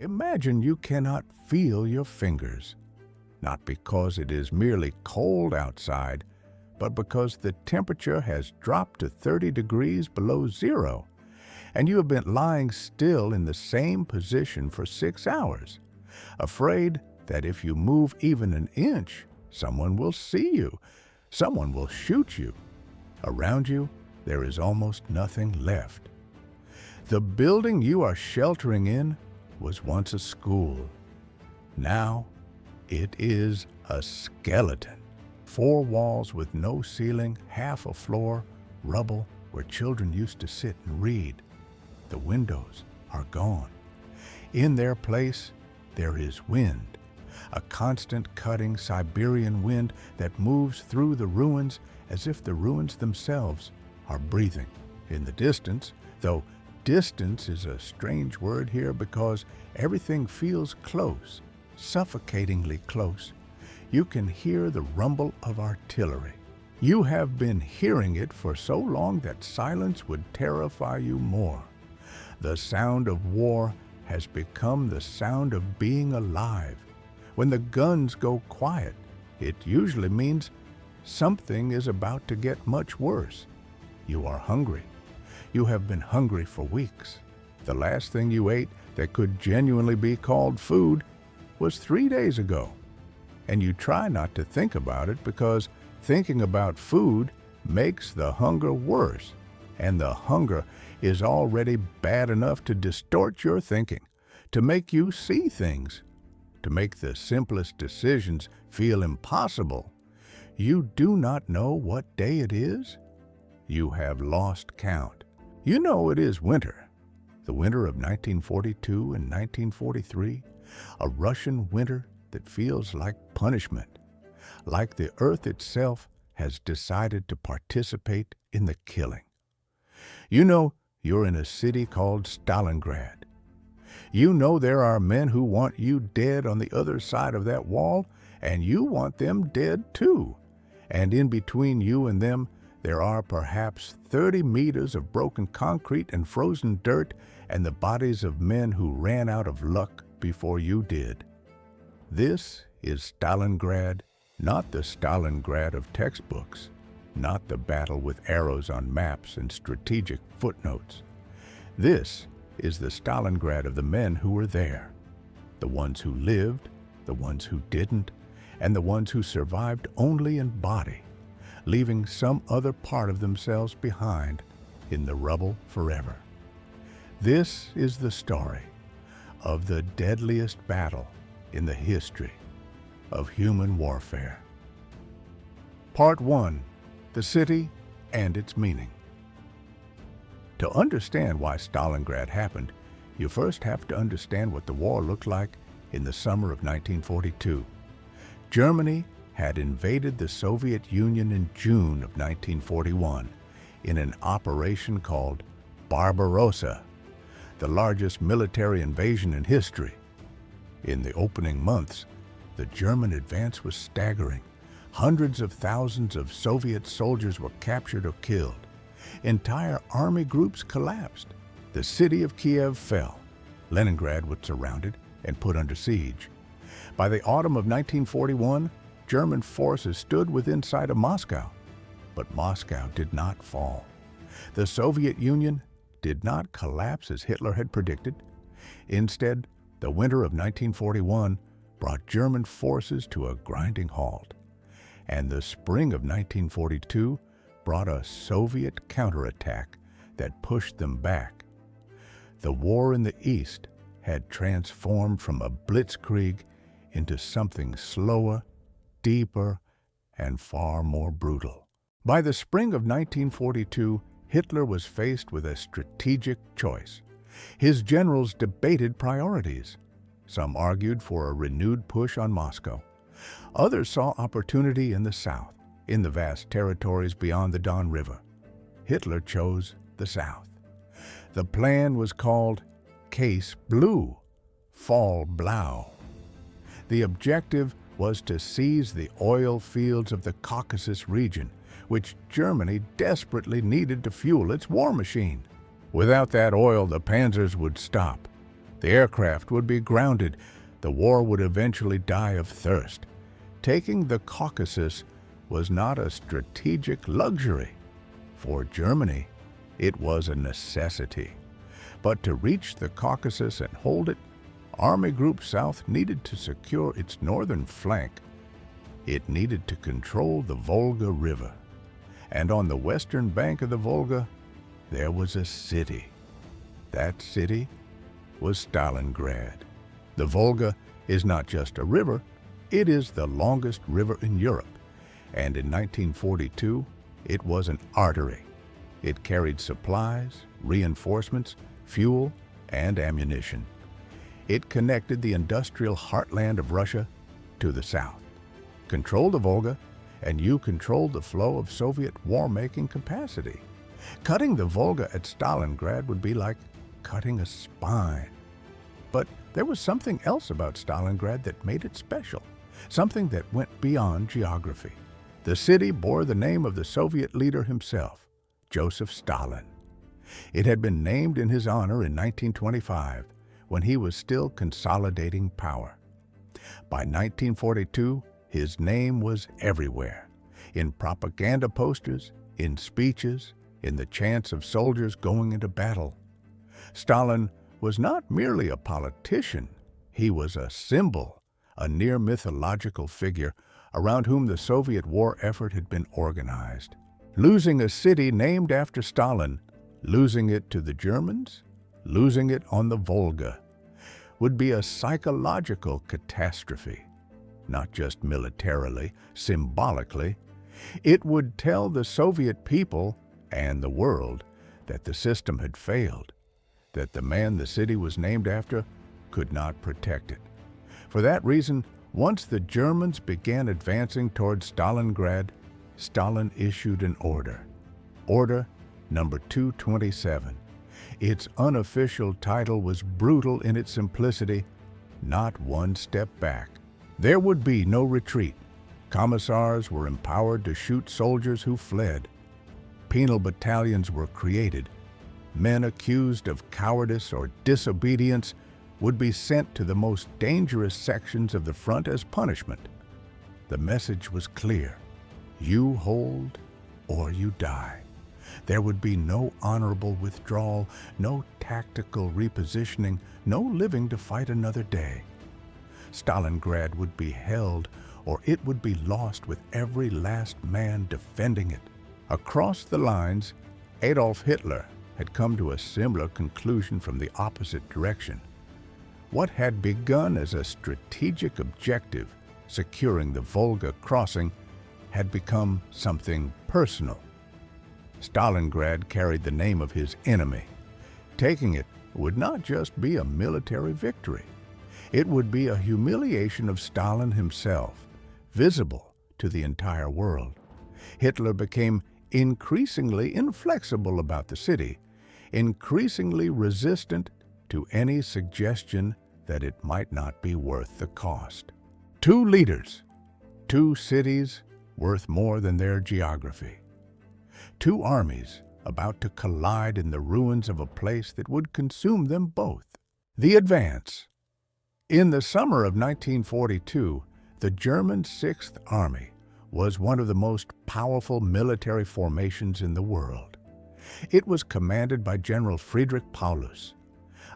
Imagine you cannot feel your fingers, not because it is merely cold outside, but because the temperature has dropped to 30 degrees below zero, and you have been lying still in the same position for 6 hours, afraid that if you move even an inch, someone will see you, someone will shoot you. Around you, there is almost nothing left. The building you are sheltering in was once a school. Now, it is a skeleton. 4 walls with no ceiling, half a floor, rubble where children used to sit and read. The windows are gone. In their place, there is wind, a constant cutting Siberian wind that moves through the ruins as if the ruins themselves are breathing. In the distance, though distance is a strange word here because everything feels close, suffocatingly close, you can hear the rumble of artillery. You have been hearing it for so long that silence would terrify you more. The sound of war has become the sound of being alive. When the guns go quiet, it usually means something is about to get much worse. You are hungry. You have been hungry for weeks. The last thing you ate that could genuinely be called food was 3 days ago. And you try not to think about it because thinking about food makes the hunger worse. And the hunger is already bad enough to distort your thinking, to make you see things, to make the simplest decisions feel impossible. You do not know what day it is? You have lost count. You know it is winter. The winter of 1942 and 1943, a Russian winter that feels like punishment, like the earth itself has decided to participate in the killing. You know you're in a city called Stalingrad. You know there are men who want you dead on the other side of that wall, and you want them dead too. And in between you and them, there are perhaps 30 meters of broken concrete and frozen dirt and the bodies of men who ran out of luck before you did. This is Stalingrad, not the Stalingrad of textbooks, not the battle with arrows on maps and strategic footnotes. This is the Stalingrad of the men who were there, the ones who lived, the ones who didn't, and the ones who survived only in body, leaving some other part of themselves behind in the rubble forever. This is the story of the deadliest battle in the history of human warfare. Part 1. The city and its meaning. To understand why Stalingrad happened, you first have to understand what the war looked like in the summer of 1942. Germany had invaded the Soviet Union in June of 1941 in an operation called Barbarossa, the largest military invasion in history. In the opening months, the German advance was staggering. Hundreds of thousands of Soviet soldiers were captured or killed. Entire army groups collapsed. The city of Kiev fell. Leningrad was surrounded and put under siege. By the autumn of 1941, German forces stood within sight of Moscow. But Moscow did not fall. The Soviet Union did not collapse as Hitler had predicted. Instead, the winter of 1941 brought German forces to a grinding halt. And the spring of 1942 brought a Soviet counterattack that pushed them back. The war in the East had transformed from a blitzkrieg into something slower, deeper, and far more brutal. By the spring of 1942, Hitler was faced with a strategic choice. His generals debated priorities. Some argued for a renewed push on Moscow. Others saw opportunity in the south, in the vast territories beyond the Don River. Hitler chose the south. The plan was called Case Blue, Fall Blau. The objective was to seize the oil fields of the Caucasus region, which Germany desperately needed to fuel its war machine. Without that oil, the panzers would stop. The aircraft would be grounded. The war would eventually die of thirst. Taking the Caucasus was not a strategic luxury. For Germany, it was a necessity. But to reach the Caucasus and hold it, Army Group South needed to secure its northern flank. It needed to control the Volga River. And on the western bank of the Volga, there was a city. That city was Stalingrad. The Volga is not just a river, it is the longest river in Europe. And in 1942, it was an artery. It carried supplies, reinforcements, fuel, and ammunition. It connected the industrial heartland of Russia to the south. Control the Volga, and you controlled the flow of Soviet war-making capacity. Cutting the Volga at Stalingrad would be like cutting a spine. But there was something else about Stalingrad that made it special, something that went beyond geography. The city bore the name of the Soviet leader himself, Joseph Stalin. It had been named in his honor in 1925, when he was still consolidating power. By 1942, his name was everywhere, in propaganda posters, in speeches, in the chants of soldiers going into battle. Stalin was not merely a politician, he was a symbol, a near mythological figure around whom the Soviet war effort had been organized. Losing a city named after Stalin, losing it to the Germans, losing it on the Volga, would be a psychological catastrophe. Not just militarily, symbolically. It would tell the Soviet people and the world that the system had failed, that the man the city was named after could not protect it. For that reason, once the Germans began advancing toward Stalingrad, Stalin issued an order. Order number 227. Its unofficial title was brutal in its simplicity, not one step back. There would be no retreat. Commissars were empowered to shoot soldiers who fled. Penal battalions were created. Men accused of cowardice or disobedience would be sent to the most dangerous sections of the front as punishment. The message was clear. You hold or you die. There would be no honorable withdrawal, no tactical repositioning, no living to fight another day. Stalingrad would be held or it would be lost with every last man defending it. Across the lines, Adolf Hitler had come to a similar conclusion from the opposite direction. What had begun as a strategic objective, securing the Volga crossing, had become something personal. Stalingrad carried the name of his enemy. Taking it would not just be a military victory. It would be a humiliation of Stalin himself, visible to the entire world. Hitler became increasingly inflexible about the city, increasingly resistant to any suggestion that it might not be worth the cost. Two leaders, two cities worth more than their geography. Two armies about to collide in the ruins of a place that would consume them both. The advance. In the summer of 1942, the German Sixth Army was one of the most powerful military formations in the world. It was commanded by General Friedrich Paulus,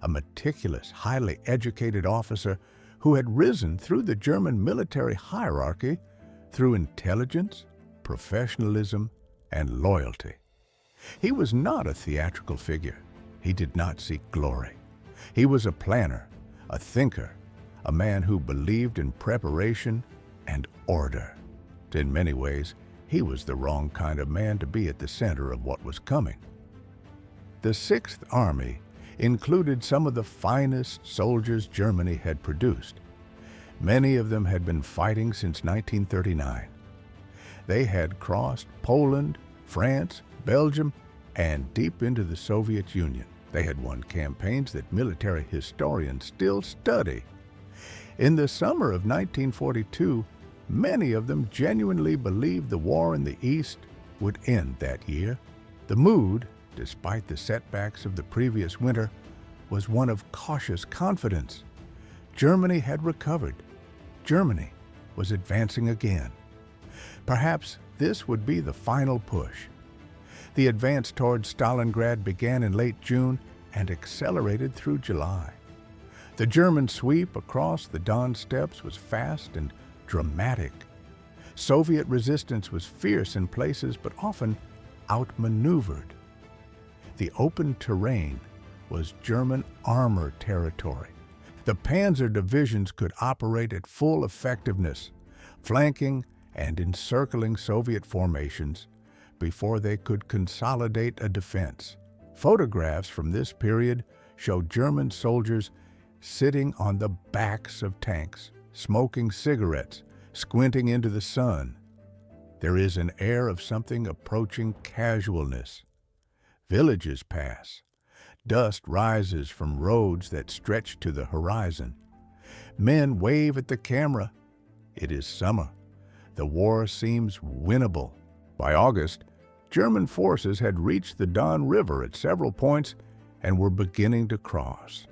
a meticulous, highly educated officer who had risen through the German military hierarchy through intelligence, professionalism, and loyalty. He was not a theatrical figure. He did not seek glory. He was a planner, a thinker, a man who believed in preparation and order. In many ways, he was the wrong kind of man to be at the center of what was coming. The Sixth Army included some of the finest soldiers Germany had produced. Many of them had been fighting since 1939. They had crossed Poland, France, Belgium, and deep into the Soviet Union. They had won campaigns that military historians still study. In the summer of 1942, many of them genuinely believed the war in the East would end that year. The mood, despite the setbacks of the previous winter, was one of cautious confidence. Germany had recovered. Germany was advancing again. Perhaps this would be the final push. The advance toward Stalingrad began in late June and accelerated through July. The German sweep across the Don steppes was fast and dramatic. Soviet resistance was fierce in places but often outmaneuvered. The open terrain was German armor territory. The panzer divisions could operate at full effectiveness, flanking and encircling Soviet formations before they could consolidate a defense. Photographs from this period show German soldiers sitting on the backs of tanks, smoking cigarettes, squinting into the sun. There is an air of something approaching casualness. Villages pass. Dust rises from roads that stretch to the horizon. Men wave at the camera. It is summer. The war seems winnable. By August, German forces had reached the Don River at several points and were beginning to cross.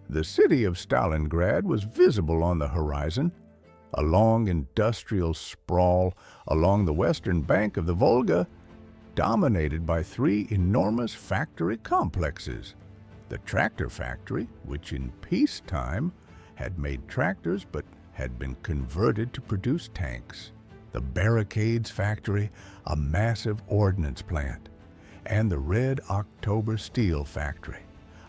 The city of Stalingrad was visible on the horizon, a long industrial sprawl along the western bank of the Volga, dominated by three enormous factory complexes. The tractor factory, which in peacetime had made tractors but had been converted to produce tanks. The barricades factory, a massive ordnance plant, and the Red October steel factory,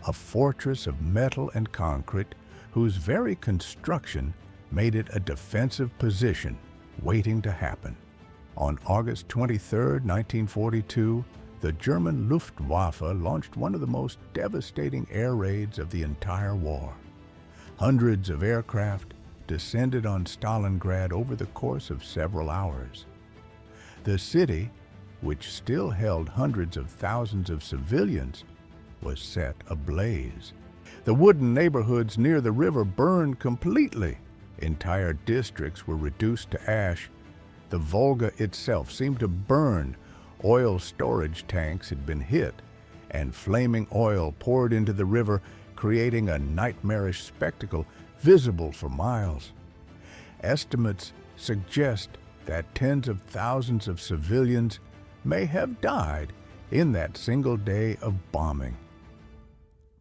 a fortress of metal and concrete whose very construction made it a defensive position waiting to happen. On August 23, 1942, the German Luftwaffe launched one of the most devastating air raids of the entire war. Hundreds of aircraft descended on Stalingrad over the course of several hours. The city, which still held hundreds of thousands of civilians, was set ablaze. The wooden neighborhoods near the river burned completely. Entire districts were reduced to ash. The Volga itself seemed to burn. Oil storage tanks had been hit, and flaming oil poured into the river, creating a nightmarish spectacle visible for miles. Estimates suggest that tens of thousands of civilians may have died in that single day of bombing.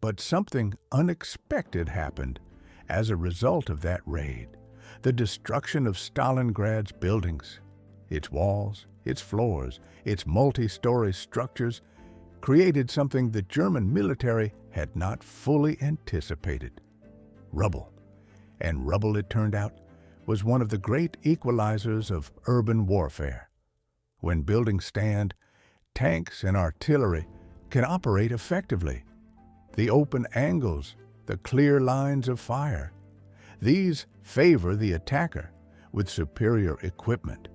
But something unexpected happened as a result of that raid. The destruction of Stalingrad's buildings, its walls, its floors, its multi-story structures, created something the German military had not fully anticipated: rubble. And rubble, it turned out, was one of the great equalizers of urban warfare. When buildings stand, tanks and artillery can operate effectively. The open angles, the clear lines of fire, these favor the attacker with superior equipment.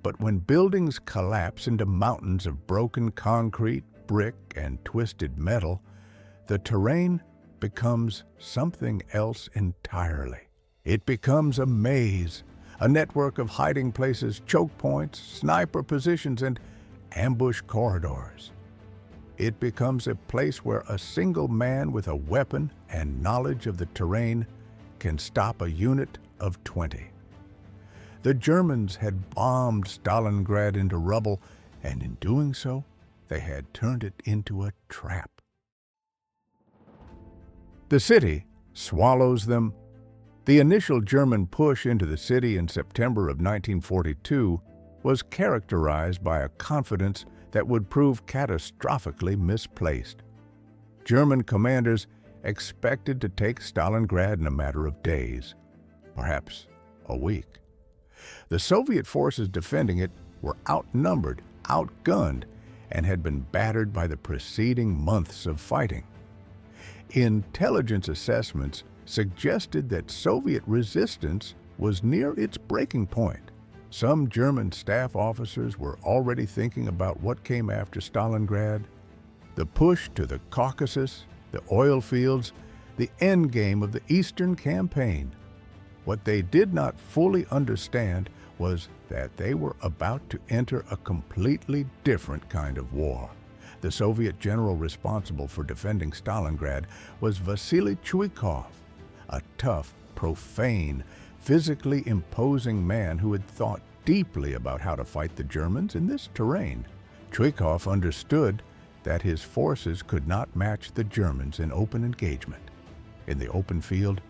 But when buildings collapse into mountains of broken concrete, brick, and twisted metal, the terrain becomes something else entirely. It becomes a maze, a network of hiding places, choke points, sniper positions, and ambush corridors. It becomes a place where a single man with a weapon and knowledge of the terrain can stop a unit of 20. The Germans had bombed Stalingrad into rubble, and in doing so, they had turned it into a trap. The city swallows them. The initial German push into the city in September of 1942 was characterized by a confidence that would prove catastrophically misplaced. German commanders expected to take Stalingrad in a matter of days, perhaps a week. The Soviet forces defending it were outnumbered, outgunned, and had been battered by the preceding months of fighting. Intelligence assessments suggested that Soviet resistance was near its breaking point. Some German staff officers were already thinking about what came after Stalingrad: the push to the Caucasus, the oil fields, the endgame of the Eastern Campaign. What they did not fully understand was that they were about to enter a completely different kind of war, The Soviet general responsible for defending Stalingrad was Vasily Chuikov, a tough, profane, physically imposing man who had thought deeply about how to fight the Germans in this terrain. Chuikov understood that his forces could not match the Germans in open engagement. In the open field,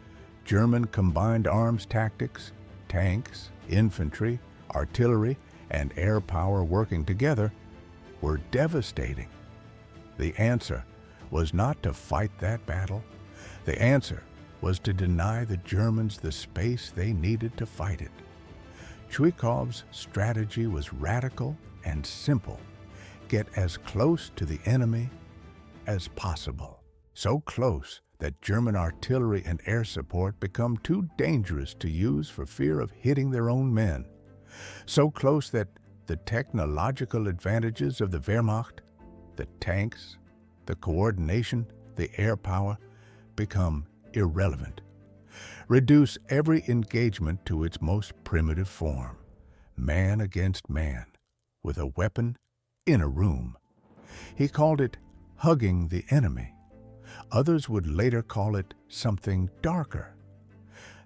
German combined arms tactics, tanks, infantry, artillery, and air power working together were devastating. The answer was not to fight that battle. The answer was to deny the Germans the space they needed to fight it. Chuikov's strategy was radical and simple. Get as close to the enemy as possible. So close that German artillery and air support become too dangerous to use for fear of hitting their own men. So close that the technological advantages of the Wehrmacht, the tanks, the coordination, the air power, become irrelevant. Reduce every engagement to its most primitive form, man against man, with a weapon in a room. He called it hugging the enemy. Others would later call it something darker.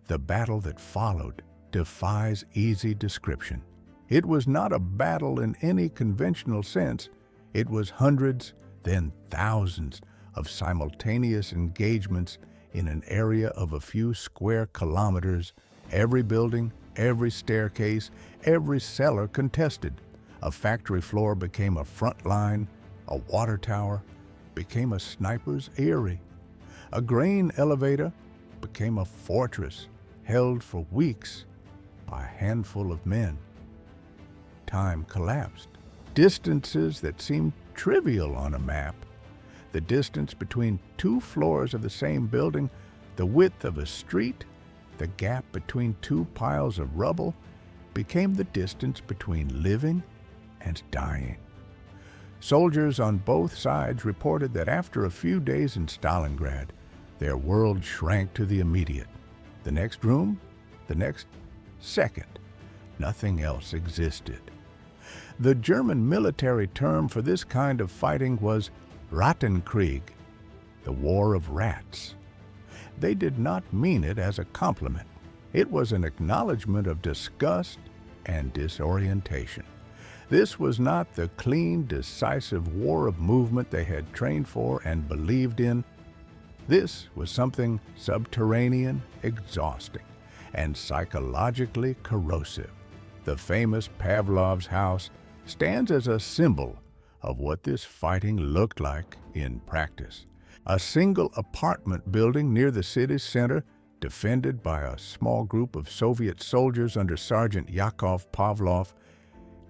The battle that followed defies easy description. It was not a battle in any conventional sense. It was hundreds, then thousands of simultaneous engagements in an area of a few square kilometers, every building, every staircase, every cellar contested. A factory floor became a front line, a water tower became a sniper's eyrie. A grain elevator became a fortress held for weeks by a handful of men. Time collapsed. Distances that seemed trivial on a map, the distance between two floors of the same building, the width of a street, the gap between two piles of rubble, became the distance between living and dying. Soldiers on both sides reported that after a few days in Stalingrad, their world shrank to the immediate. The next room, the next second, nothing else existed. The German military term for this kind of fighting was Rattenkrieg, the War of Rats. They did not mean it as a compliment. It was an acknowledgement of disgust and disorientation. This was not the clean, decisive war of movement they had trained for and believed in. This was something subterranean, exhausting, and psychologically corrosive. The famous Pavlov's house stands as a symbol of what this fighting looked like in practice. A single apartment building near the city's center, defended by a small group of Soviet soldiers under Sergeant Yakov Pavlov,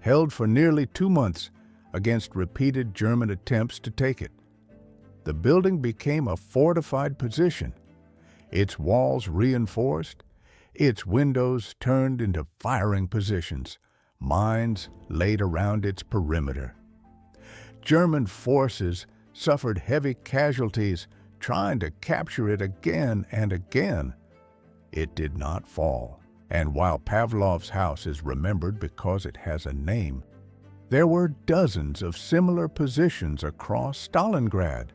held for nearly 2 months against repeated German attempts to take it. The building became a fortified position, its walls reinforced, its windows turned into firing positions, mines laid around its perimeter. German forces suffered heavy casualties trying to capture it again and again. It did not fall. And while Pavlov's house is remembered because it has a name, there were dozens of similar positions across Stalingrad.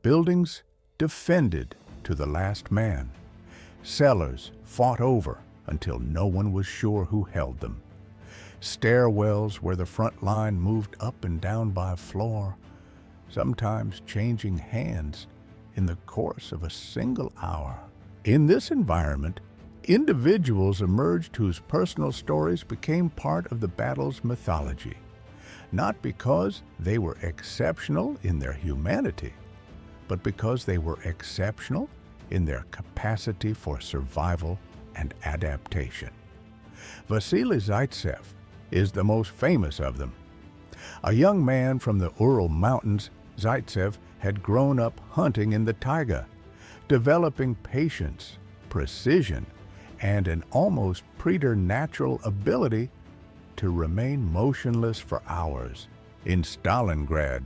Buildings defended to the last man. Cellars fought over until no one was sure who held them. Stairwells where the front line moved up and down by floor, sometimes changing hands in the course of a single hour. In this environment, individuals emerged whose personal stories became part of the battle's mythology, not because they were exceptional in their humanity, but because they were exceptional in their capacity for survival and adaptation. Vasily Zaitsev is the most famous of them. A young man from the Ural Mountains, Zaitsev had grown up hunting in the taiga, developing patience, precision, and an almost preternatural ability to remain motionless for hours. In Stalingrad,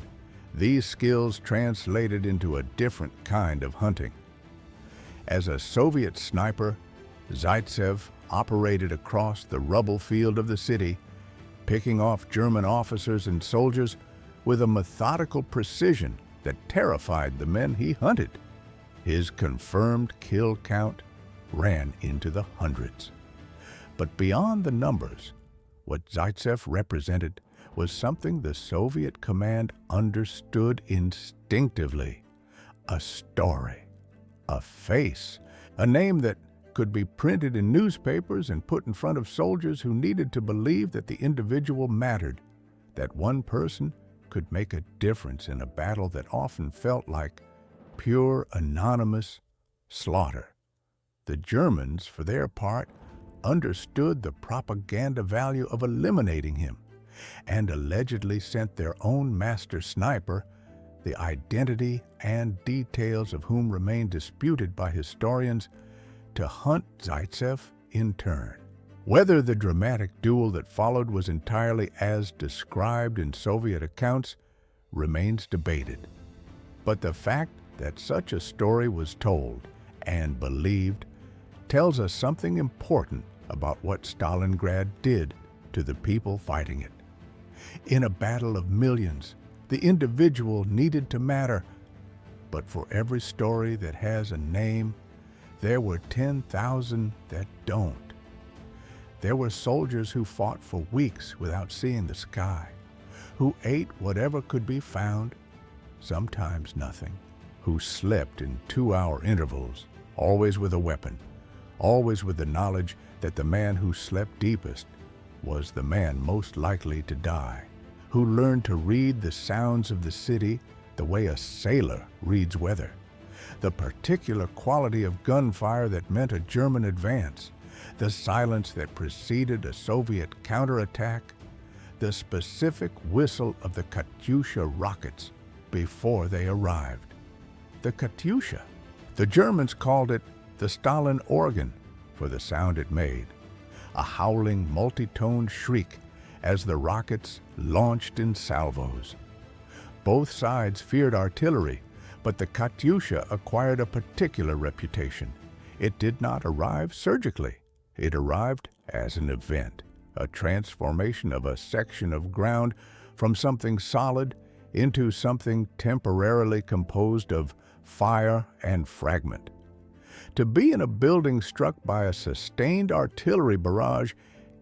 these skills translated into a different kind of hunting. As a Soviet sniper, Zaitsev operated across the rubble field of the city, picking off German officers and soldiers with a methodical precision that terrified the men he hunted. His confirmed kill count ran into the hundreds. But beyond the numbers, what Zaitsev represented was something the Soviet command understood instinctively: a story, a face, a name that could be printed in newspapers and put in front of soldiers who needed to believe that the individual mattered, that one person could make a difference in a battle that often felt like pure, anonymous slaughter. The Germans, for their part, understood the propaganda value of eliminating him and allegedly sent their own master sniper, the identity and details of whom remain disputed by historians, to hunt Zaitsev in turn. Whether the dramatic duel that followed was entirely as described in Soviet accounts remains debated. But the fact that such a story was told and believed tells us something important about what Stalingrad did to the people fighting it. In a battle of millions, the individual needed to matter, but for every story that has a name, there were 10,000 that don't. There were soldiers who fought for weeks without seeing the sky, who ate whatever could be found, sometimes nothing, who slept in 2-hour intervals, always with a weapon, always with the knowledge that the man who slept deepest was the man most likely to die, who learned to read the sounds of the city the way a sailor reads weather, the particular quality of gunfire that meant a German advance, the silence that preceded a Soviet counterattack, the specific whistle of the Katyusha rockets before they arrived. The Katyusha. The Germans called it the Stalin organ for the sound it made, a howling multi-toned shriek as the rockets launched in salvos. Both sides feared artillery, but the Katyusha acquired a particular reputation. It did not arrive surgically. It arrived as an event, a transformation of a section of ground from something solid into something temporarily composed of fire and fragment. To be in a building struck by a sustained artillery barrage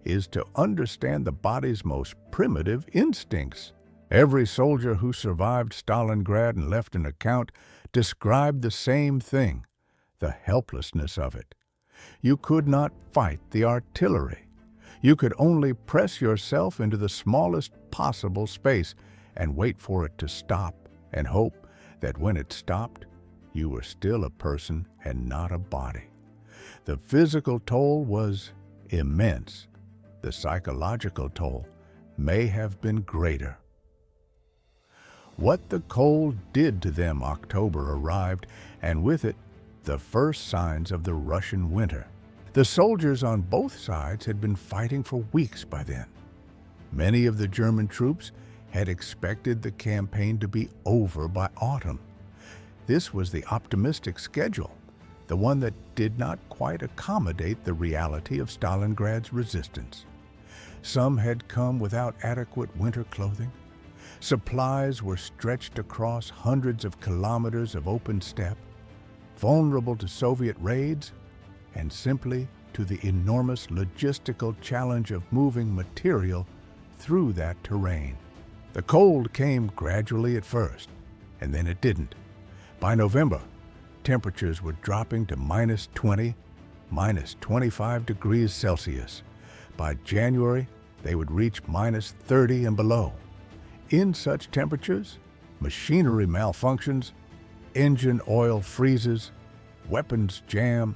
is to understand the body's most primitive instincts. Every soldier who survived Stalingrad and left an account described the same thing: the helplessness of it. You could not fight the artillery. You could only press yourself into the smallest possible space and wait for it to stop and hope that when it stopped, you were still a person and not a body. The physical toll was immense. The psychological toll may have been greater. What the cold did to them, October arrived, and with it, the first signs of the Russian winter. The soldiers on both sides had been fighting for weeks by then. Many of the German troops had expected the campaign to be over by autumn. This was the optimistic schedule, the one that did not quite accommodate the reality of Stalingrad's resistance. Some had come without adequate winter clothing. Supplies were stretched across hundreds of kilometers of open steppe, vulnerable to Soviet raids and simply to the enormous logistical challenge of moving material through that terrain. The cold came gradually at first, and then it didn't. By November, temperatures were dropping to -20, -25 degrees Celsius. By January, they would reach -30 and below. In such temperatures, machinery malfunctions, engine oil freezes, weapons jam,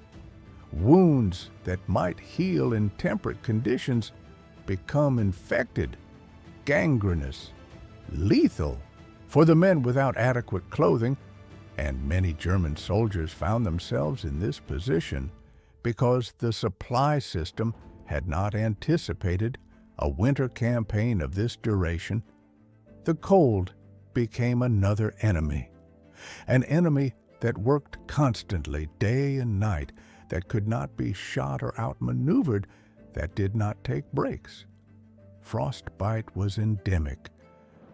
wounds that might heal in temperate conditions become infected, gangrenous, lethal. For the men without adequate clothing, and many German soldiers found themselves in this position because the supply system had not anticipated a winter campaign of this duration, the cold became another enemy, an enemy that worked constantly, day and night, that could not be shot or outmaneuvered, that did not take breaks. Frostbite was endemic.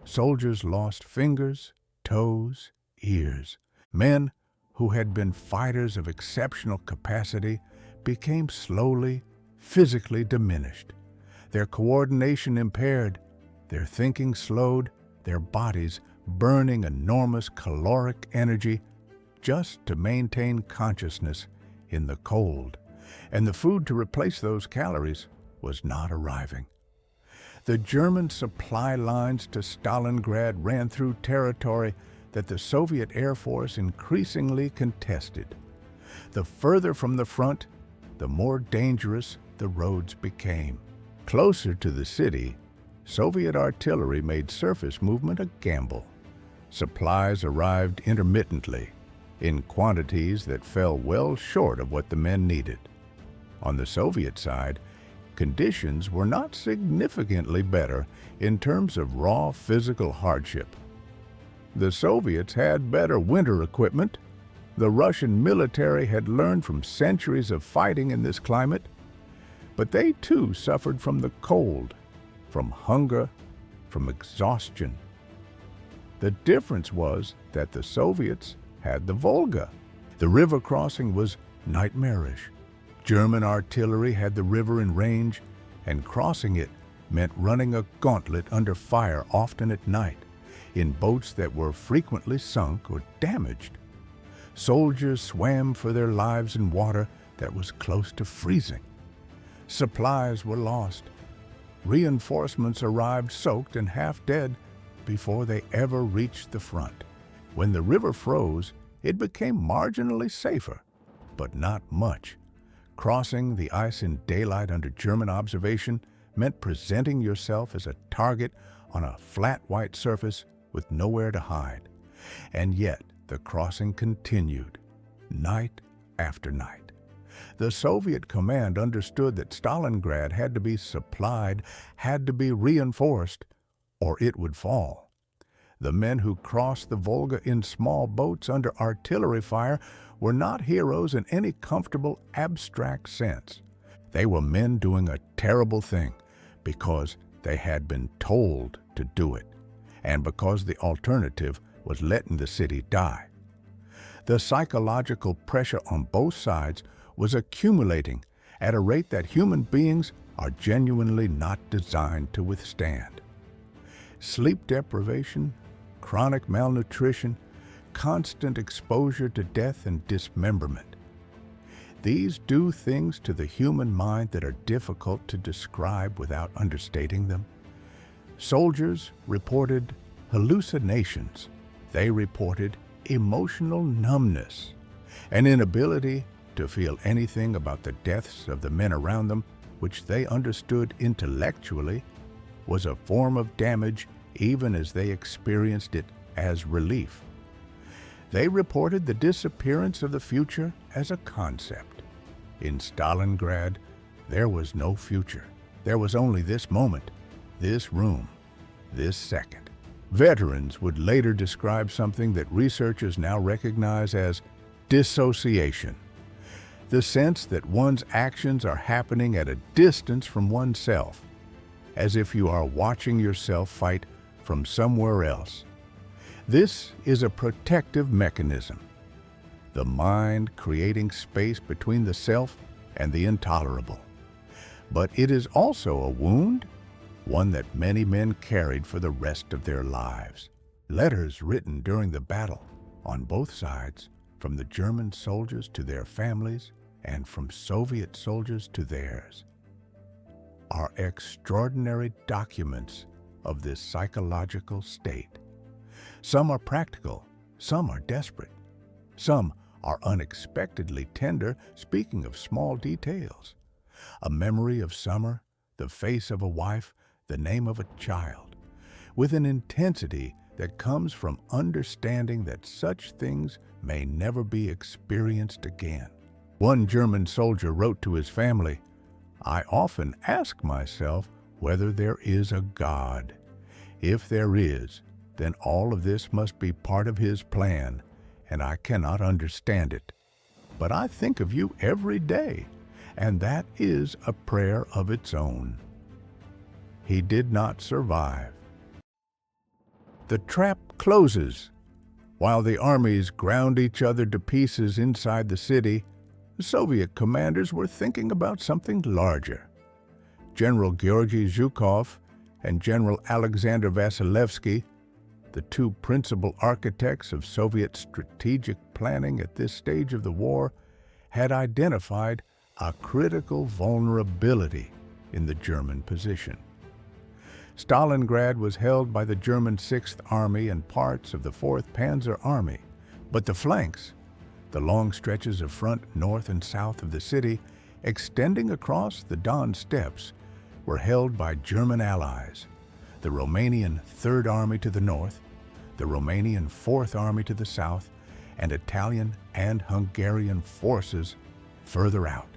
Soldiers lost fingers, toes, ears. Men who had been fighters of exceptional capacity became slowly, physically diminished. Their coordination impaired, their thinking slowed, their bodies burning enormous caloric energy just to maintain consciousness in the cold. And the food to replace those calories was not arriving. The German supply lines to Stalingrad ran through territory that the Soviet Air Force increasingly contested. The further from the front, the more dangerous the roads became. Closer to the city, Soviet artillery made surface movement a gamble. Supplies arrived intermittently, in quantities that fell well short of what the men needed. On the Soviet side, conditions were not significantly better in terms of raw physical hardship. The Soviets had better winter equipment. The Russian military had learned from centuries of fighting in this climate, but they too suffered from the cold, from hunger, from exhaustion. The difference was that the Soviets had the Volga. The river crossing was nightmarish. German artillery had the river in range, and crossing it meant running a gauntlet under fire, often at night, in boats that were frequently sunk or damaged. Soldiers swam for their lives in water that was close to freezing. Supplies were lost. Reinforcements arrived soaked and half dead before they ever reached the front. When the river froze, it became marginally safer, but not much. Crossing the ice in daylight under German observation meant presenting yourself as a target on a flat white surface with nowhere to hide. And yet the crossing continued, night after night. The Soviet command understood that Stalingrad had to be supplied, had to be reinforced, or it would fall. The men who crossed the Volga in small boats under artillery fire were not heroes in any comfortable, abstract sense. They were men doing a terrible thing because they had been told to do it, and because the alternative was letting the city die. The psychological pressure on both sides was accumulating at a rate that human beings are genuinely not designed to withstand. Sleep deprivation, chronic malnutrition, constant exposure to death and dismemberment. These do things to the human mind that are difficult to describe without understating them. Soldiers reported hallucinations. They reported emotional numbness, an inability to feel anything about the deaths of the men around them, which they understood intellectually was a form of damage even as they experienced it as relief. They reported the disappearance of the future as a concept. In Stalingrad, there was no future. There was only this moment, this room, this second. Veterans would later describe something that researchers now recognize as dissociation. The sense that one's actions are happening at a distance from oneself, as if you are watching yourself fight from somewhere else. This is a protective mechanism, the mind creating space between the self and the intolerable. But it is also a wound, one that many men carried for the rest of their lives. Letters written during the battle, on both sides, from the German soldiers to their families and from Soviet soldiers to theirs, are extraordinary documents of this psychological state. Some are practical, some are desperate, some are unexpectedly tender, speaking of small details. A memory of summer, the face of a wife, the name of a child, with an intensity that comes from understanding that such things may never be experienced again. One German soldier wrote to his family, "I often ask myself whether there is a God. If there is, then all of this must be part of His plan, and I cannot understand it. But I think of you every day, and that is a prayer of its own." He did not survive. The trap closes. While the armies ground each other to pieces inside the city, the Soviet commanders were thinking about something larger. General Georgy Zhukov and General Alexander Vasilevsky, the two principal architects of Soviet strategic planning at this stage of the war, had identified a critical vulnerability in the German position. Stalingrad was held by the German 6th Army and parts of the 4th Panzer Army, but the flanks, the long stretches of front north and south of the city, extending across the Don Steppes, were held by German allies, the Romanian 3rd Army to the north, the Romanian 4th Army to the south, and Italian and Hungarian forces further out.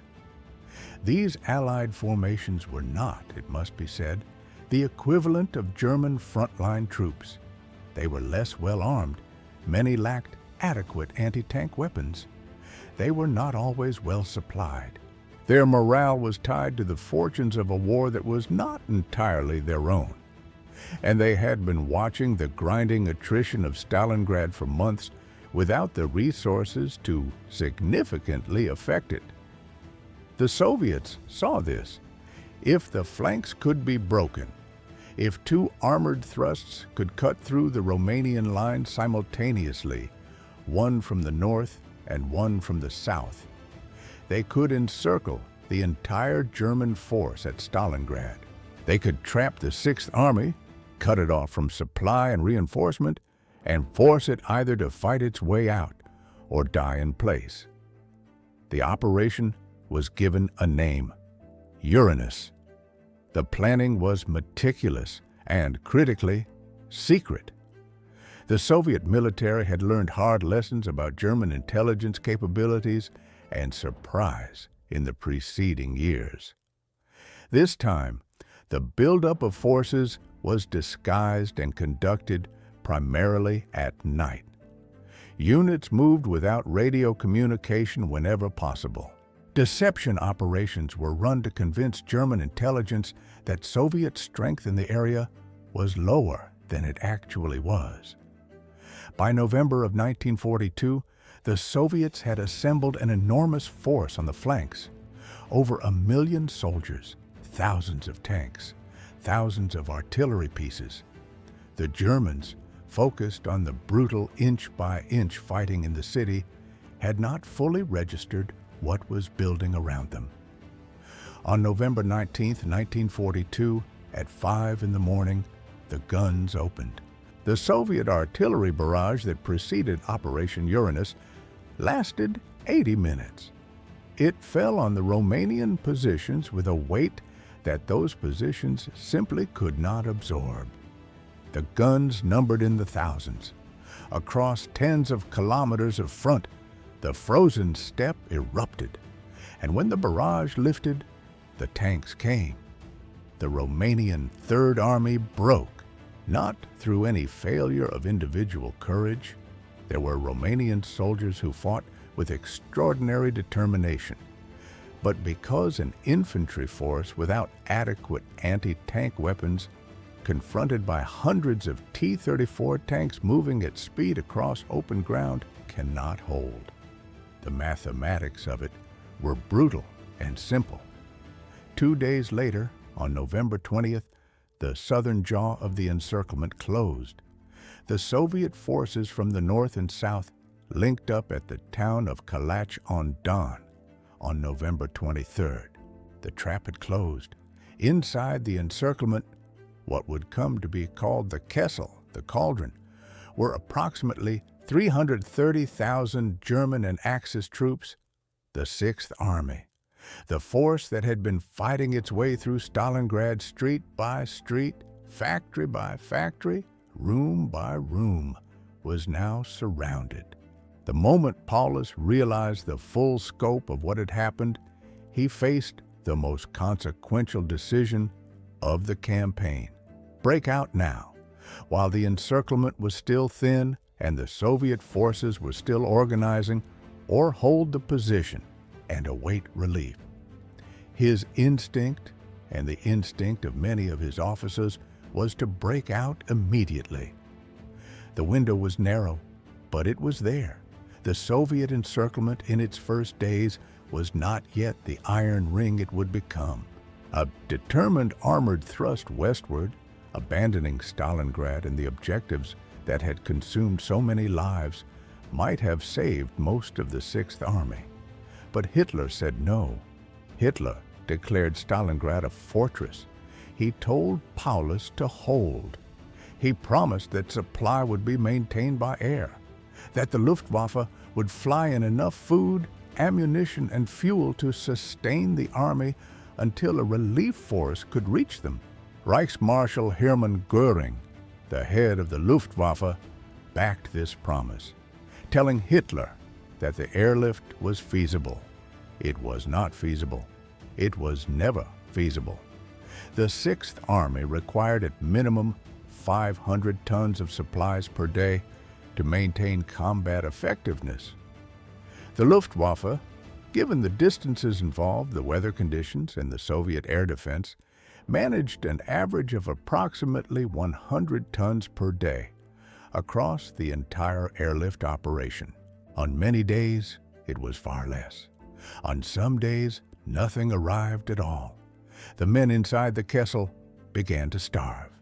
These Allied formations were not, it must be said, the equivalent of German frontline troops. They were less well armed. Many lacked adequate anti-tank weapons. They were not always well supplied. Their morale was tied to the fortunes of a war that was not entirely their own. And they had been watching the grinding attrition of Stalingrad for months without the resources to significantly affect it. The Soviets saw this. If the flanks could be broken, if two armored thrusts could cut through the Romanian line simultaneously, one from the north and one from the south, they could encircle the entire German force at Stalingrad. They could trap the 6th Army, cut it off from supply and reinforcement, and force it either to fight its way out or die in place. The operation was given a name: Uranus. The planning was meticulous and, critically, secret. The Soviet military had learned hard lessons about German intelligence capabilities and surprise in the preceding years. This time, the buildup of forces was disguised and conducted primarily at night. Units moved without radio communication whenever possible. Deception operations were run to convince German intelligence that Soviet strength in the area was lower than it actually was. By November of 1942, the Soviets had assembled an enormous force on the flanks. Over 1 million soldiers, thousands of tanks, thousands of artillery pieces. The Germans, focused on the brutal inch-by-inch fighting in the city, had not fully registered what was building around them. On November 19, 1942, at 5 in the morning, the guns opened. The Soviet artillery barrage that preceded Operation Uranus lasted 80 minutes. It fell on the Romanian positions with a weight that those positions simply could not absorb. The guns numbered in the thousands. Across tens of kilometers of front, the frozen steppe erupted, and when the barrage lifted, the tanks came. The Romanian 3rd Army broke, not through any failure of individual courage. There were Romanian soldiers who fought with extraordinary determination, but because an infantry force without adequate anti-tank weapons, confronted by hundreds of T-34 tanks moving at speed across open ground, cannot hold. The mathematics of it were brutal and simple. 2 days later, on November 20th, the southern jaw of the encirclement closed. The Soviet forces from the north and south linked up at the town of Kalach-on-Don on November 23rd. The trap had closed. Inside the encirclement, what would come to be called the Kessel, the cauldron, were approximately 330,000 German and Axis troops, the 6th Army. The force that had been fighting its way through Stalingrad street by street, factory by factory, room by room, was now surrounded. The moment Paulus realized the full scope of what had happened, he faced the most consequential decision of the campaign: break out now, while the encirclement was still thin and the Soviet forces were still organizing, or hold the position and await relief. His instinct, and the instinct of many of his officers, was to break out immediately. The window was narrow, but it was there. The Soviet encirclement in its first days was not yet the iron ring it would become. A determined armored thrust westward, abandoning Stalingrad and the objectives that had consumed so many lives, might have saved most of the Sixth Army. But Hitler said no. Hitler declared Stalingrad a fortress. He told Paulus to hold. He promised that supply would be maintained by air, that the Luftwaffe would fly in enough food, ammunition, and fuel to sustain the army until a relief force could reach them. Reichsmarshal Hermann Göring, the head of the Luftwaffe, backed this promise, telling Hitler that the airlift was feasible. It was not feasible. It was never feasible. The Sixth Army required at minimum 500 tons of supplies per day to maintain combat effectiveness. The Luftwaffe, given the distances involved, the weather conditions, and the Soviet air defense, managed an average of approximately 100 tons per day across the entire airlift operation. On many days, it was far less. On some days, nothing arrived at all. The men inside the Kessel began to starve.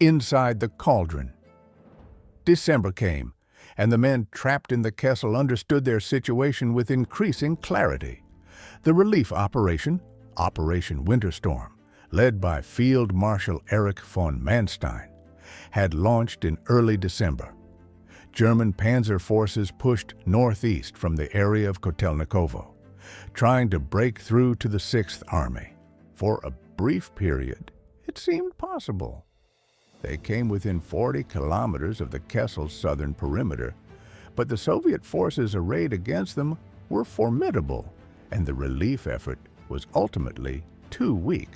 Inside the cauldron. December came, and the men trapped in the Kessel understood their situation with increasing clarity. The relief operation, Operation Winterstorm, led by Field Marshal Erich von Manstein, had launched in early December. German panzer forces pushed northeast from the area of Kotelnikovo, trying to break through to the Sixth Army. For a brief period, it seemed possible. They came within 40 kilometers of the Kessel's southern perimeter, but the Soviet forces arrayed against them were formidable, and the relief effort was ultimately too weak.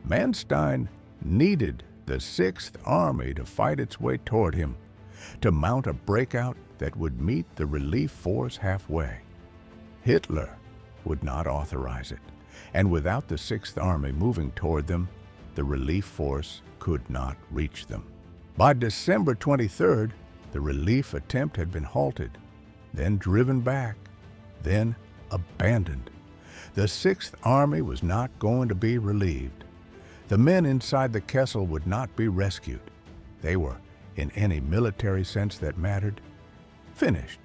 Manstein needed the Sixth Army to fight its way toward him, to mount a breakout that would meet the relief force halfway. Hitler would not authorize it, and without the Sixth Army moving toward them, the relief force could not reach them. By December 23rd, the relief attempt had been halted, then driven back, then abandoned. The Sixth Army was not going to be relieved. The men inside the Kessel would not be rescued. They were, in any military sense that mattered, finished.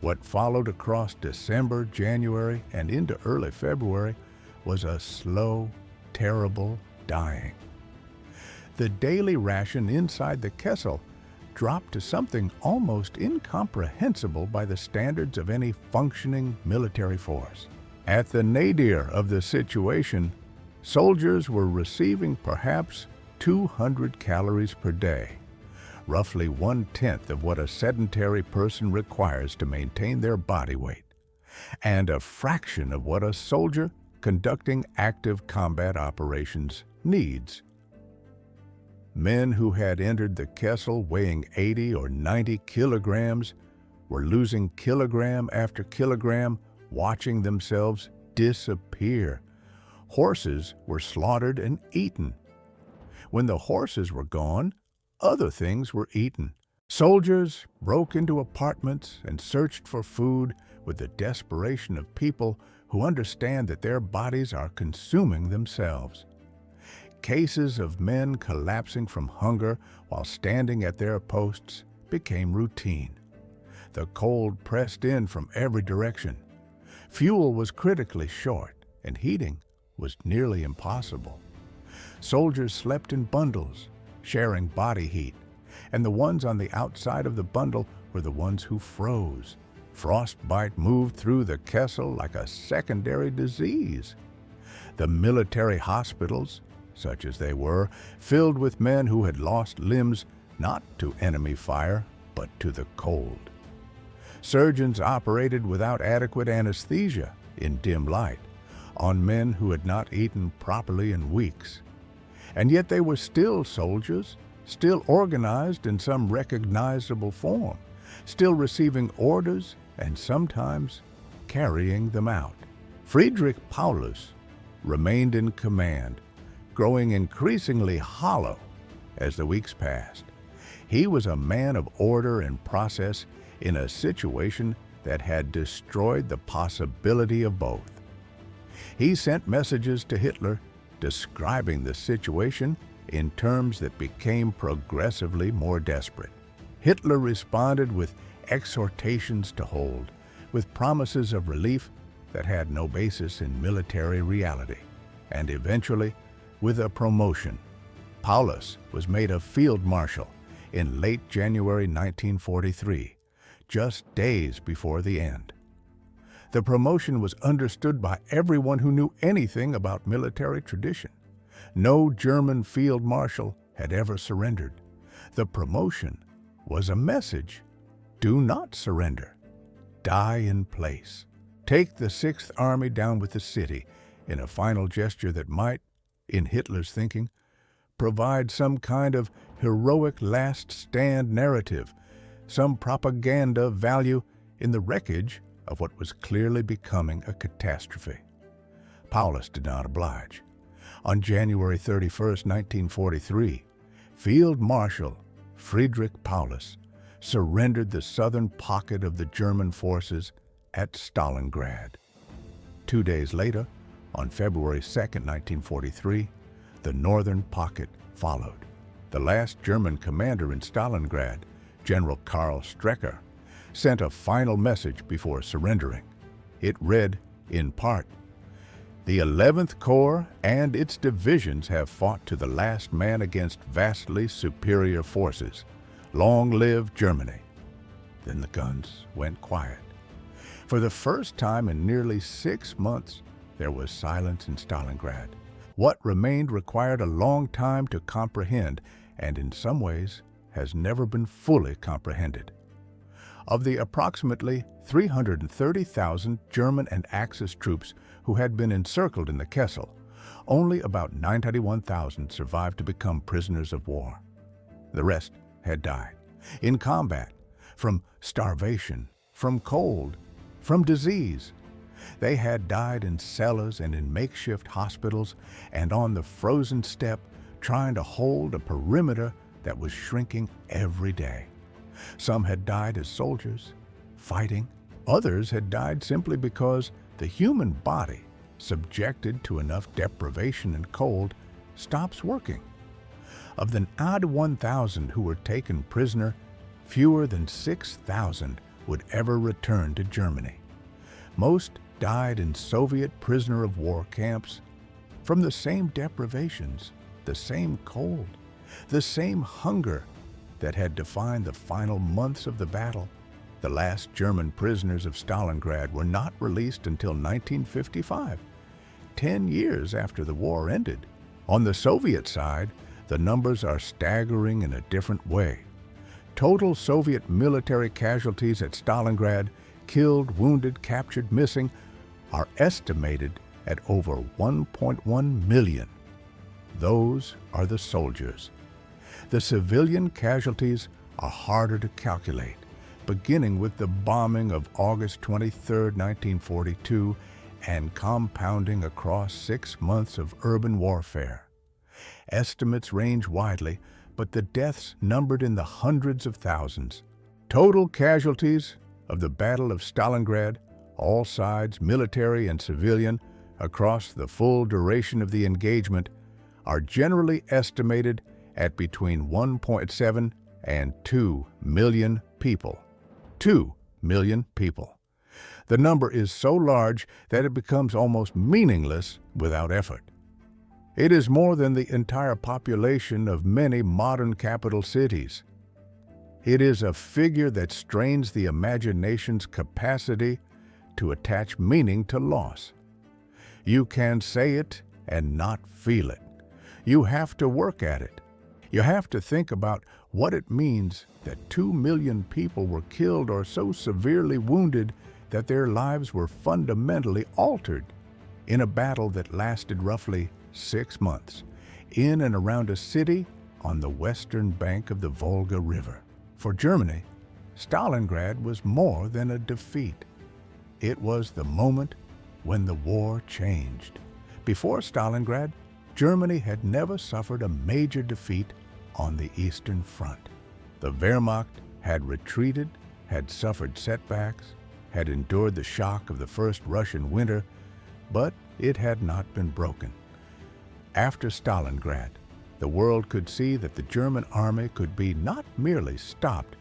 What followed across December, January, and into early February was a slow, terrible dying. The daily ration inside the Kessel dropped to something almost incomprehensible by the standards of any functioning military force. At the nadir of the situation, soldiers were receiving perhaps 200 calories per day, roughly 1/10 of what a sedentary person requires to maintain their body weight, and a fraction of what a soldier conducting active combat operations needs. Men who had entered the Kessel weighing 80 or 90 kilograms were losing kilogram after kilogram, watching themselves disappear. Horses were slaughtered and eaten. When the horses were gone, other things were eaten. Soldiers broke into apartments and searched for food with the desperation of people who understand that their bodies are consuming themselves. Cases of men collapsing from hunger while standing at their posts became routine. The cold pressed in from every direction. Fuel was critically short, and heating was nearly impossible. Soldiers slept in bundles, sharing body heat, and the ones on the outside of the bundle were the ones who froze. Frostbite moved through the Kessel like a secondary disease. The military hospitals, such as they were, filled with men who had lost limbs not to enemy fire, but to the cold. Surgeons operated without adequate anesthesia in dim light on men who had not eaten properly in weeks. And yet they were still soldiers, still organized in some recognizable form, still receiving orders and sometimes carrying them out. Friedrich Paulus remained in command, growing increasingly hollow as the weeks passed. He was a man of order and process in a situation that had destroyed the possibility of both. He sent messages to Hitler describing the situation in terms that became progressively more desperate. Hitler responded with exhortations to hold, with promises of relief that had no basis in military reality, and eventually with a promotion. Paulus was made a field marshal in late January 1943, just days before the end. The promotion was understood by everyone who knew anything about military tradition. No German field marshal had ever surrendered. The promotion was a message: do not surrender. Die in place. Take the Sixth Army down with the city in a final gesture that might, in Hitler's thinking, provide some kind of heroic last stand narrative, some propaganda value in the wreckage of what was clearly becoming a catastrophe. Paulus did not oblige. On January 31, 1943, Field Marshal Friedrich Paulus surrendered the southern pocket of the German forces at Stalingrad. 2 days later, on February 2, 1943, the northern pocket followed. The last German commander in Stalingrad, General Karl Strecker, sent a final message before surrendering. It read, in part, "The 11th Corps and its divisions have fought to the last man against vastly superior forces. Long live Germany." Then the guns went quiet. For the first time in nearly 6 months, there was silence in Stalingrad. What remained required a long time to comprehend, and in some ways has never been fully comprehended. Of the approximately 330,000 German and Axis troops who had been encircled in the Kessel, only about 91,000 survived to become prisoners of war. The rest had died in combat, from starvation, from cold, from disease. They had died in cellars and in makeshift hospitals and on the frozen steppe, trying to hold a perimeter that was shrinking every day. Some had died as soldiers, fighting. Others had died simply because the human body, subjected to enough deprivation and cold, stops working. Of the odd 1,000 who were taken prisoner, fewer than 6,000 would ever return to Germany. Most died in Soviet prisoner of war camps from the same deprivations, the same cold, the same hunger that had defined the final months of the battle. The last German prisoners of Stalingrad were not released until 1955, 10 years after the war ended. On the Soviet side, the numbers are staggering in a different way. Total Soviet military casualties at Stalingrad, killed, wounded, captured, missing, are estimated at over 1.1 million. Those are the soldiers. The civilian casualties are harder to calculate, beginning with the bombing of August 23, 1942, and compounding across 6 months of urban warfare. Estimates range widely, but the deaths numbered in the hundreds of thousands. Total casualties of the Battle of Stalingrad, all sides, military and civilian, across the full duration of the engagement, are generally estimated at between 1.7 and 2 million people. 2 million people. The number is so large that it becomes almost meaningless without effort. It is more than the entire population of many modern capital cities. It is a figure that strains the imagination's capacity to attach meaning to loss. You can say it and not feel it. You have to work at it. You have to think about what it means that 2 million people were killed or so severely wounded that their lives were fundamentally altered in a battle that lasted roughly 6 months, in and around a city on the western bank of the Volga River. For Germany, Stalingrad was more than a defeat. It was the moment when the war changed. Before Stalingrad, Germany had never suffered a major defeat on the Eastern Front. The Wehrmacht had retreated, had suffered setbacks, had endured the shock of the first Russian winter, but it had not been broken. After Stalingrad, the world could see that the German army could be not merely stopped,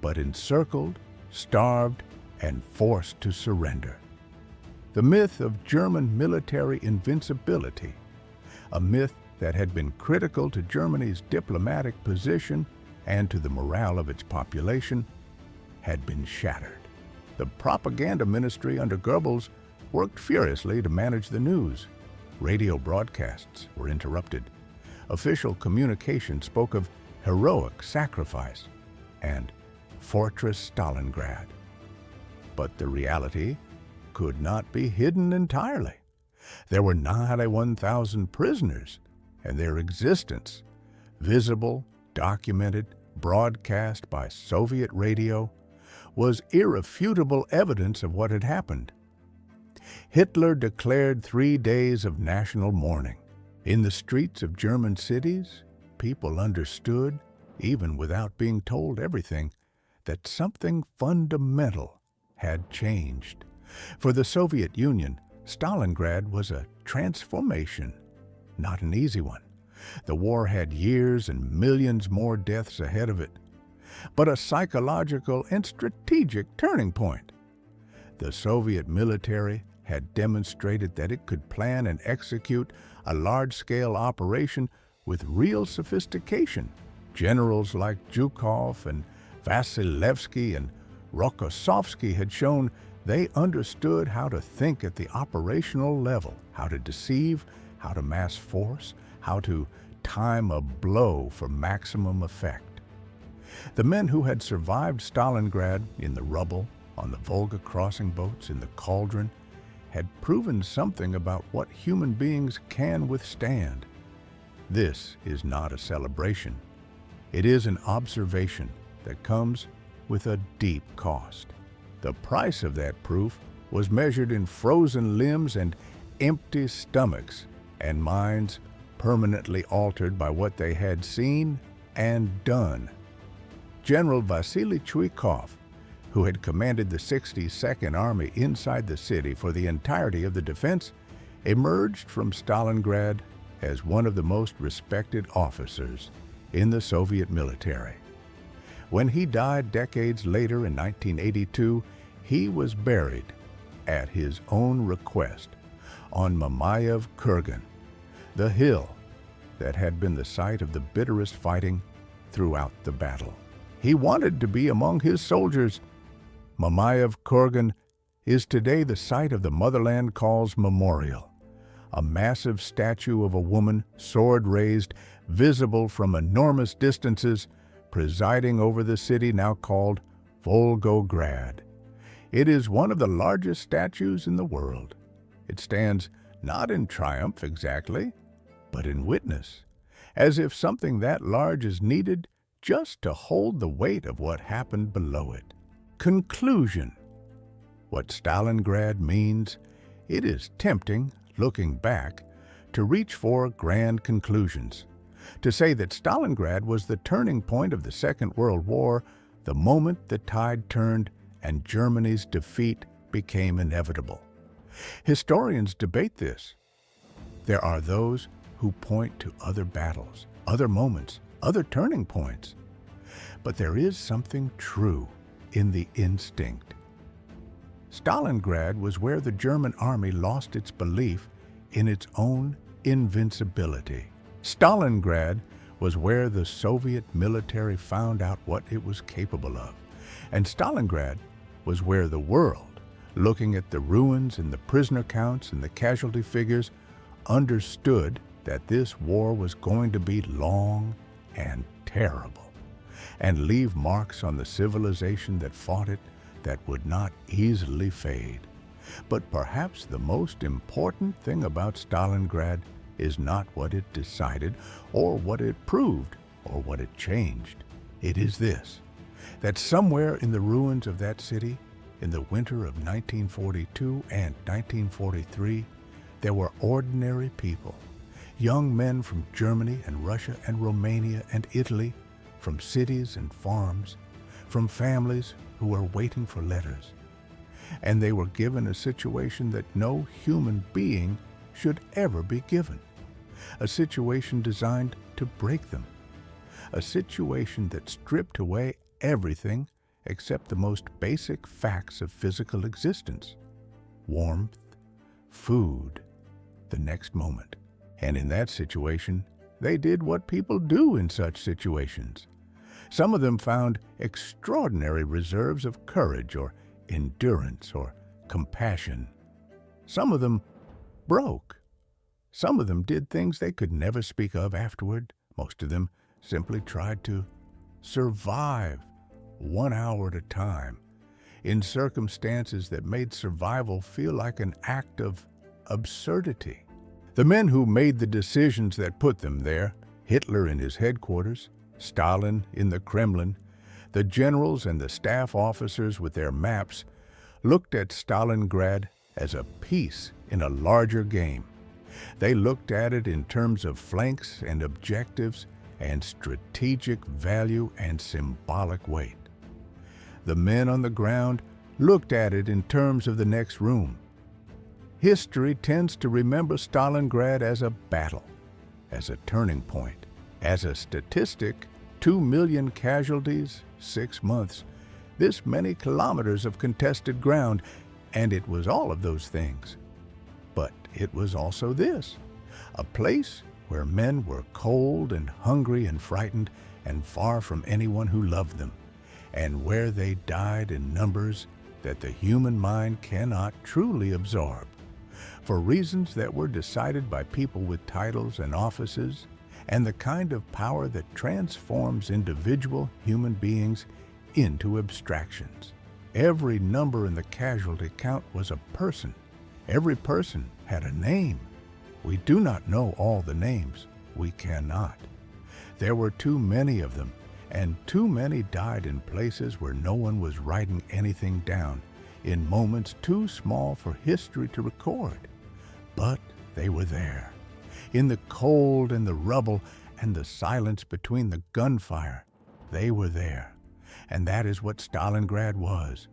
but encircled, starved, and forced to surrender. The myth of German military invincibility, a myth that had been critical to Germany's diplomatic position and to the morale of its population, had been shattered. The propaganda ministry under Goebbels worked furiously to manage the news. Radio broadcasts were interrupted. Official communication spoke of heroic sacrifice and Fortress Stalingrad. But the reality could not be hidden entirely. There were 91,000 prisoners, and their existence, visible, documented, broadcast by Soviet radio, was irrefutable evidence of what had happened. Hitler declared 3 days of national mourning. In the streets of German cities, people understood, even without being told everything, that something fundamental had changed. For the Soviet Union, Stalingrad was a transformation, not an easy one. The war had years and millions more deaths ahead of it, but a psychological and strategic turning point. The Soviet military had demonstrated that it could plan and execute a large-scale operation with real sophistication. Generals like Zhukov and Vasilevsky and Rokossovsky had shown they understood how to think at the operational level, how to deceive, how to mass force, how to time a blow for maximum effect. The men who had survived Stalingrad in the rubble, on the Volga crossing boats, in the cauldron, had proven something about what human beings can withstand. This is not a celebration. It is an observation that comes with a deep cost. The price of that proof was measured in frozen limbs and empty stomachs, and minds permanently altered by what they had seen and done. General Vasily Chuikov, who had commanded the 62nd Army inside the city for the entirety of the defense, emerged from Stalingrad as one of the most respected officers in the Soviet military. When he died decades later in 1982, he was buried, at his own request, on Mamayev Kurgan, the hill that had been the site of the bitterest fighting throughout the battle. He wanted to be among his soldiers. Mamayev Kurgan is today the site of the Motherland Calls Memorial, a massive statue of a woman, sword raised, visible from enormous distances, presiding over the city now called Volgograd. It is one of the largest statues in the world. It stands not in triumph exactly, but in witness, as if something that large is needed just to hold the weight of what happened below it. Conclusion. What Stalingrad means, it is tempting, looking back, to reach for grand conclusions. To say that Stalingrad was the turning point of the Second World War, the moment the tide turned and Germany's defeat became inevitable. Historians debate this. There are those who point to other battles, other moments, other turning points. But there is something true in the instinct. Stalingrad was where the German army lost its belief in its own invincibility. Stalingrad was where the Soviet military found out what it was capable of. And Stalingrad was where the world, looking at the ruins and the prisoner counts and the casualty figures, understood that this war was going to be long and terrible, and leave marks on the civilization that fought it that would not easily fade. But perhaps the most important thing about Stalingrad is not what it decided, or what it proved, or what it changed. It is this, that somewhere in the ruins of that city, in the winter of 1942 and 1943, there were ordinary people, young men from Germany and Russia and Romania and Italy, from cities and farms, from families who were waiting for letters. And they were given a situation that no human being should ever be given. A situation designed to break them. A situation that stripped away everything except the most basic facts of physical existence: warmth, food, the next moment. And in that situation, they did what people do in such situations. Some of them found extraordinary reserves of courage or endurance or compassion. Some of them broke. Some of them did things they could never speak of afterward. Most of them simply tried to survive 1 hour at a time in circumstances that made survival feel like an act of absurdity. The men who made the decisions that put them there, Hitler in his headquarters, Stalin in the Kremlin, the generals and the staff officers with their maps, looked at Stalingrad as a piece in a larger game. They looked at it in terms of flanks and objectives and strategic value and symbolic weight. The men on the ground looked at it in terms of the next room. History tends to remember Stalingrad as a battle, as a turning point, as a statistic: 2 million casualties, 6 months, this many kilometers of contested ground, and it was all of those things. But it was also this: a place where men were cold and hungry and frightened and far from anyone who loved them, and where they died in numbers that the human mind cannot truly absorb, for reasons that were decided by people with titles and offices, and the kind of power that transforms individual human beings into abstractions. Every number in the casualty count was a person. Every person had a name. We do not know all the names. We cannot. There were too many of them, and too many died in places where no one was writing anything down, in moments too small for history to record. But they were there, in the cold and the rubble and the silence between the gunfire. They were there. And that is what Stalingrad was: